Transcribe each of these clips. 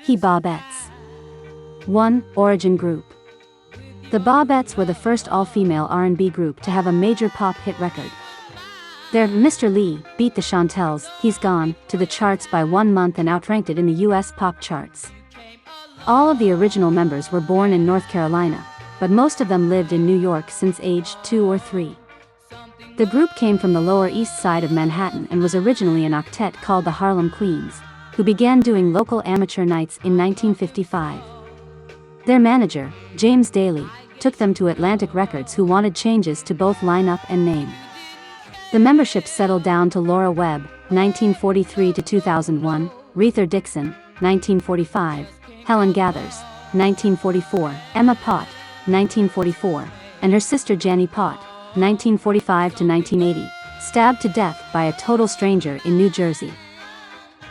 He Bobbettes. 1. Origin Group. The Bobbettes were the first all-female R&B group to have a major pop hit record. Their Mr. Lee beat the Chantels' He's Gone to the charts by 1 month and outranked it in the US pop charts. All of the original members were born in North Carolina, but most of them lived in New York since age 2 or 3. The group came from the Lower East Side of Manhattan and was originally an octet called the Harlem Queens, who began doing local amateur nights in 1955. Their manager, James Daly, took them to Atlantic Records, who wanted changes to both lineup and name. The membership settled down to Laura Webb, 1943 to 2001, Vitor Dixon, 1945, Helen Gathers, 1944, Emma Pott, 1944, and her sister Jannie Pott, 1945 to 1980, stabbed to death by a total stranger in New Jersey.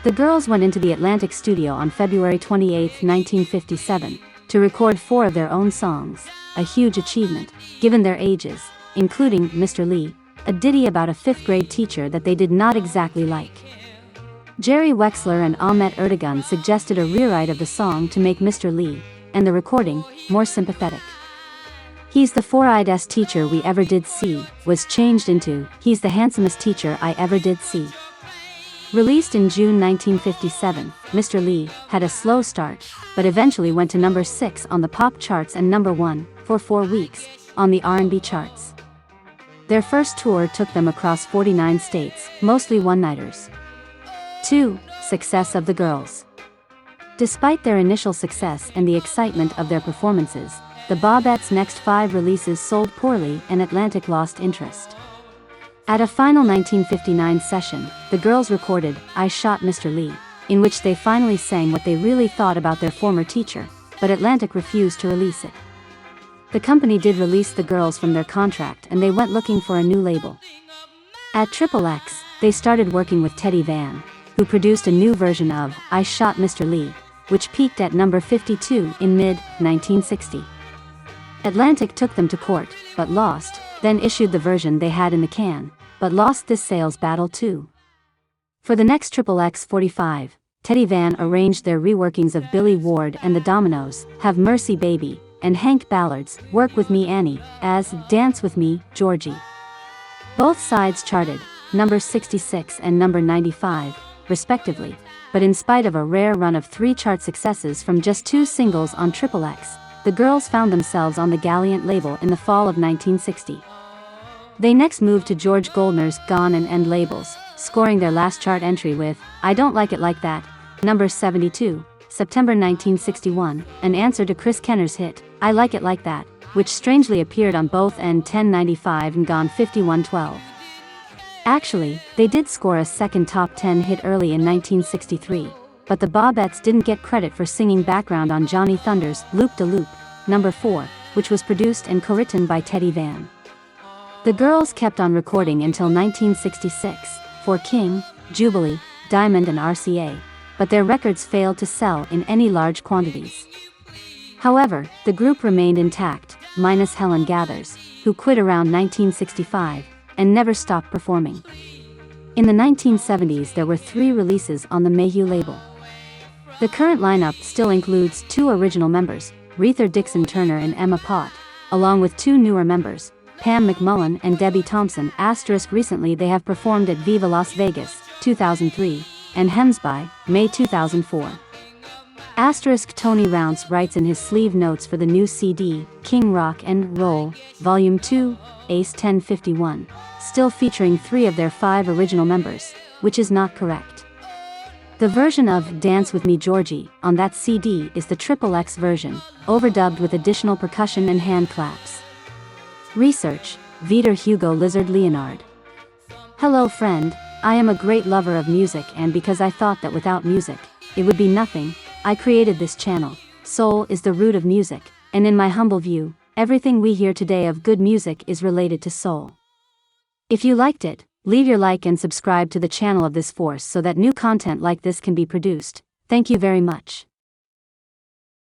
The girls went into the Atlantic studio on February 28, 1957, to record 4 of their own songs, a huge achievement, given their ages, including Mr. Lee, a ditty about a 5th-grade teacher that they did not exactly like. Jerry Wexler and Ahmet Ertegun suggested a rewrite of the song to make Mr. Lee, and the recording, more sympathetic. He's the 4-eyed teacher we ever did see, was changed into, he's the handsomest teacher I ever did see. Released in June 1957, Mr. Lee had a slow start, but eventually went to number 6 on the pop charts and number 1, for 4 weeks, on the R&B charts. Their first tour took them across 49 states, mostly one-nighters. 2. Success of the girls. Despite their initial success and the excitement of their performances, the Bobbettes' next 5 releases sold poorly and Atlantic lost interest. At a final 1959 session, the girls recorded I Shot Mr. Lee, in which they finally sang what they really thought about their former teacher, but Atlantic refused to release it. The company did release the girls from their contract and they went looking for a new label. At XXX, they started working with Teddy Van, who produced a new version of I Shot Mr. Lee, which peaked at number 52 in mid-1960. Atlantic took them to court, but lost, then issued the version they had in the can, but lost this sales battle too. For the next XXX 45, Teddy Van arranged their reworkings of Billy Ward and the Dominoes, Have Mercy Baby, and Hank Ballard's Work With Me Annie, as Dance With Me, Georgie. Both sides charted, number 66 and number 95, respectively, but in spite of a rare run of 3 chart successes from just 2 singles on XXX, the girls found themselves on the Galliant label in the fall of 1960. They next moved to George Goldner's Gone and End labels, scoring their last chart entry with I Don't Like It Like That, number 72, September 1961, an answer to Chris Kenner's hit, I Like It Like That, which strangely appeared on both End 1095 and Gone 5112. Actually, they did score a second top 10 hit early in 1963, but the Bobbettes didn't get credit for singing background on Johnny Thunders' Loop De Loop, number 4, which was produced and co-written by Teddy Van. The girls kept on recording until 1966, for King, Jubilee, Diamond and RCA, but their records failed to sell in any large quantities. However, the group remained intact, minus Helen Gathers, who quit around 1965, and never stopped performing. In the 1970s there were 3 releases on the Mayhew label. The current lineup still includes 2 original members, Vitor Dixon Turner and Emma Pott, along with 2 newer members, Pam McMullen and Debbie Thompson. Recently they have performed at Viva Las Vegas, 2003, and Hemsby, May 2004. Tony Rounce writes in his sleeve notes for the new CD, King Rock and Roll, Volume 2, Ace 1051, still featuring 3 of their 5 original members, which is not correct. The version of Dance With Me Georgie on that CD is the XXX version, overdubbed with additional percussion and hand claps. Research, Vitor Hugo Lizard Leonardi. Hello friend, I am a great lover of music, and because I thought that without music, it would be nothing, I created this channel. Soul is the root of music, and in my humble view, everything we hear today of good music is related to soul. If you liked it, leave your like and subscribe to the channel of this force so that new content like this can be produced. Thank you very much.